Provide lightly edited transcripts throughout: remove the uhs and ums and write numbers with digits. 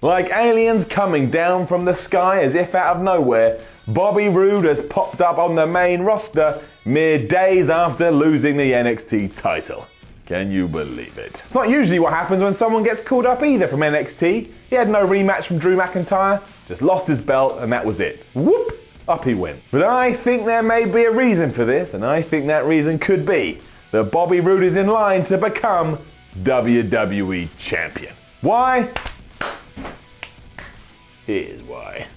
Like aliens coming down from the sky as if out of nowhere, Bobby Roode has popped up on the main roster mere days after losing the NXT title. Can you believe it? It's not usually what happens when someone gets called up either from NXT. He had no rematch from Drew McIntyre, just lost his belt and that was it. Whoop! Up he went. But I think there may be a reason for this, and I think that reason could be that Bobby Roode is in line to become WWE Champion. Why? Here's why.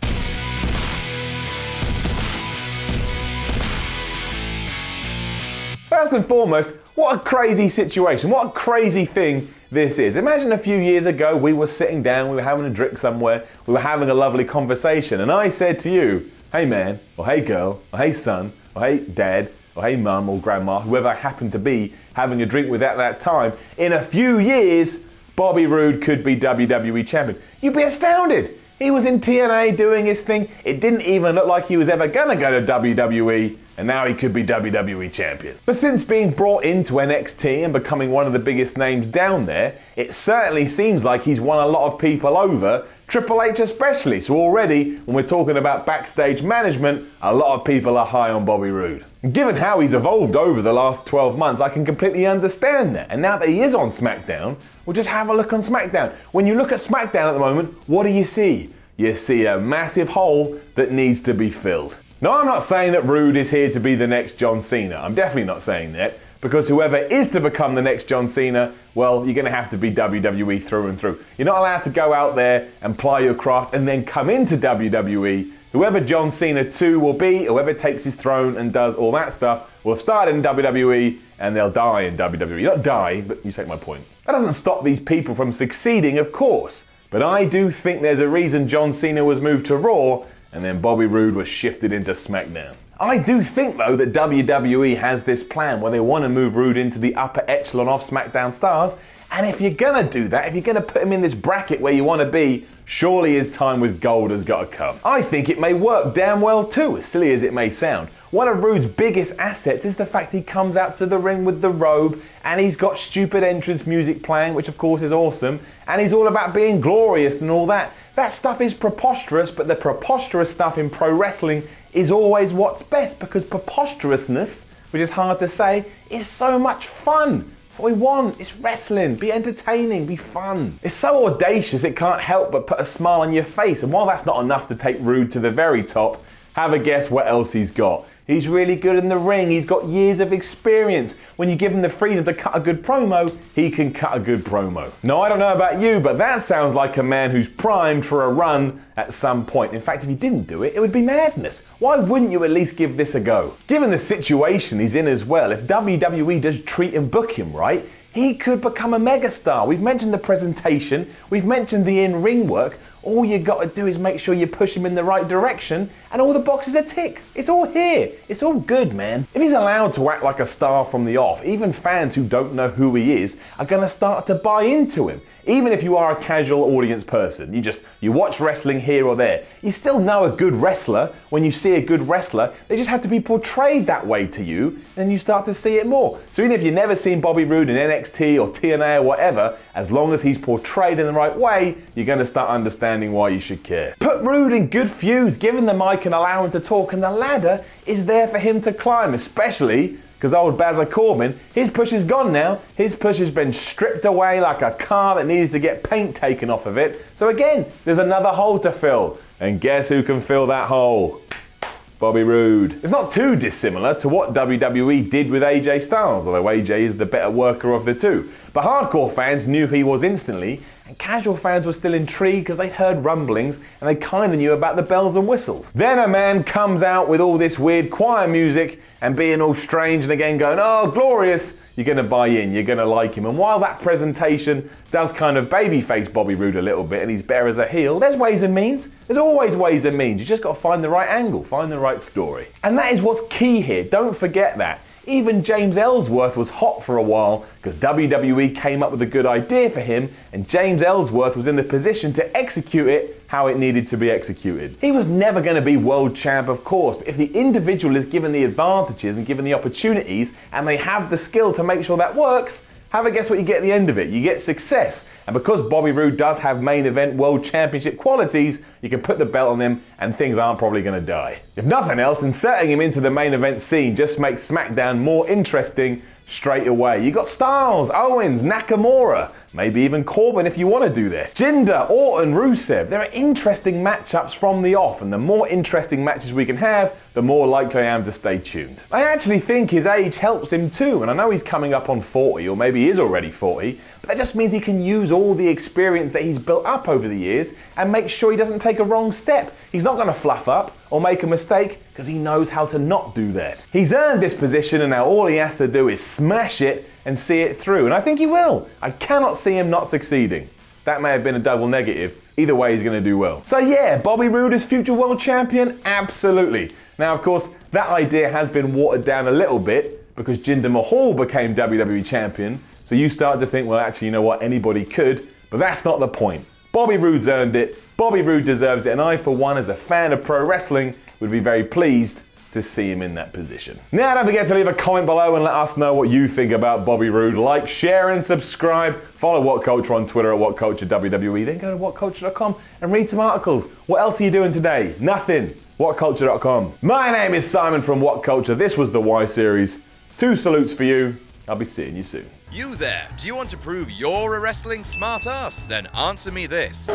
First and foremost, what a crazy situation, what a crazy thing this is. Imagine a few years ago we were sitting down, we were having a drink somewhere, we were having a lovely conversation, and I said to you, hey man, or hey girl, or hey son, or hey dad, or hey mum or grandma, whoever I happened to be having a drink with at that time, in a few years, Bobby Roode could be WWE Champion. You'd be astounded. He was in TNA doing his thing. It didn't even look like he was ever gonna go to WWE, and now he could be WWE Champion. But since being brought into NXT and becoming one of the biggest names down there, it certainly seems like he's won a lot of people over, Triple H especially. So already, when we're talking about backstage management, a lot of people are high on Bobby Roode. Given how he's evolved over the last 12 months, I can completely understand that. And now that he is on SmackDown, we'll just have a look on SmackDown. When you look at SmackDown at the moment, what do you see? You see a massive hole that needs to be filled. Now, I'm not saying that Roode is here to be the next John Cena. I'm definitely not saying that, because whoever is to become the next John Cena, well, you're going to have to be WWE through and through. You're not allowed to go out there and ply your craft and then come into WWE. Whoever John Cena 2 will be, whoever takes his throne and does all that stuff, will have started in WWE and they'll die in WWE. Not die, but you take my point. That doesn't stop these people from succeeding, of course. But I do think there's a reason John Cena was moved to Raw and then Bobby Roode was shifted into SmackDown. I do think though that WWE has this plan where they want to move Roode into the upper echelon of SmackDown stars, and if you're gonna do that, if you're gonna put him in this bracket where you want to be, surely his time with gold has got to come. I think it may work damn well too, as silly as it may sound. One of Roode's biggest assets is the fact he comes out to the ring with the robe and he's got stupid entrance music playing, which of course is awesome, and he's all about being glorious and all that. That stuff is preposterous, but the preposterous stuff in pro wrestling is always what's best, because preposterousness, which is hard to say, is so much fun. What we want is wrestling, be entertaining, be fun. It's so audacious it can't help but put a smile on your face, and while that's not enough to take Roode to the very top, have a guess what else he's got. He's really good in the ring, he's got years of experience. When you give him the freedom to cut a good promo, he can cut a good promo. Now, I don't know about you, but that sounds like a man who's primed for a run at some point. In fact, if he didn't do it, it would be madness. Why wouldn't you at least give this a go? Given the situation he's in as well, if WWE does treat and book him right, he could become a megastar. We've mentioned the presentation, we've mentioned the in-ring work. All you got to do is make sure you push him in the right direction and all the boxes are ticked. It's all here. It's all good, man. If he's allowed to act like a star from the off, even fans who don't know who he is are going to start to buy into him. Even if you are a casual audience person, you watch wrestling here or there, you still know a good wrestler. When you see a good wrestler, they just have to be portrayed that way to you, and then you start to see it more. So even if you've never seen Bobby Roode in NXT or TNA or whatever, as long as he's portrayed in the right way, you're going to start understanding why you should care. Put Roode in good feuds, give him the mic and allow him to talk, and the ladder is there for him to climb, especially because old Bazza Corbin, his push is gone now. His push has been stripped away like a car that needed to get paint taken off of it. So again, there's another hole to fill. And guess who can fill that hole? Bobby Roode. It's not too dissimilar to what WWE did with AJ Styles, although AJ is the better worker of the two. But hardcore fans knew who he was instantly, and casual fans were still intrigued because they'd heard rumblings and they kind of knew about the bells and whistles. Then a man comes out with all this weird choir music and being all strange and again going, oh, glorious, you're going to buy in, you're going to like him. And while that presentation does kind of babyface Bobby Roode a little bit and he's better as a heel, there's ways and means. There's always ways and means. You just got to find the right angle, find the right story. And that is what's key here. Don't forget that. Even James Ellsworth was hot for a while because WWE came up with a good idea for him and James Ellsworth was in the position to execute it how it needed to be executed. He was never going to be world champ, of course, but if the individual is given the advantages and given the opportunities and they have the skill to make sure that works, have a guess what you get at the end of it. You get success. And because Bobby Roode does have main event world championship qualities, you can put the belt on him and things aren't probably going to die. If nothing else, inserting him into the main event scene just makes SmackDown more interesting straight away. You got Styles, Owens, Nakamura, maybe even Corbin if you want to do that. Jinder, Orton, Rusev. There are interesting matchups from the off, and the more interesting matches we can have, the more likely I am to stay tuned. I actually think his age helps him too, and I know he's coming up on 40, or maybe he is already 40, but that just means he can use all the experience that he's built up over the years and make sure he doesn't take a wrong step. He's not going to fluff up or make a mistake because he knows how to not do that. He's earned this position, and now all he has to do is smash it and see it through, and I think he will. I cannot see him not succeeding. That may have been a double negative. Either way, he's going to do well. So yeah, Bobby Roode is future world champion? Absolutely. Now, of course, that idea has been watered down a little bit because Jinder Mahal became WWE champion, so you start to think, well, actually, you know what, anybody could, but that's not the point. Bobby Roode's earned it, Bobby Roode deserves it, and I, for one, as a fan of pro wrestling, would be very pleased to see him in that position. Now, don't forget to leave a comment below and let us know what you think about Bobby Roode. Like, share, and subscribe. Follow What Culture on Twitter at WhatCultureWWE. Then go to WhatCulture.com and read some articles. What else are you doing today? Nothing. WhatCulture.com. My name is Simon from What Culture. This was the Y Series. 2 salutes for you. I'll be seeing you soon. You there, do you want to prove you're a wrestling smartass? Then answer me this.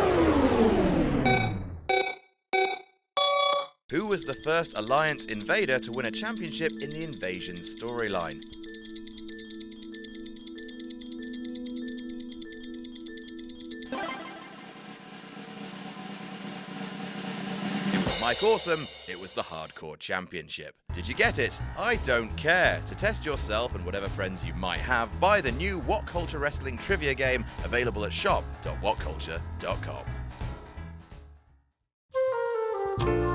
Who was the first Alliance Invader to win a championship in the Invasion storyline? It was Mike Awesome, it was the Hardcore Championship. Did you get it? I don't care. To test yourself and whatever friends you might have, buy the new What Culture Wrestling trivia game available at shop.whatculture.com.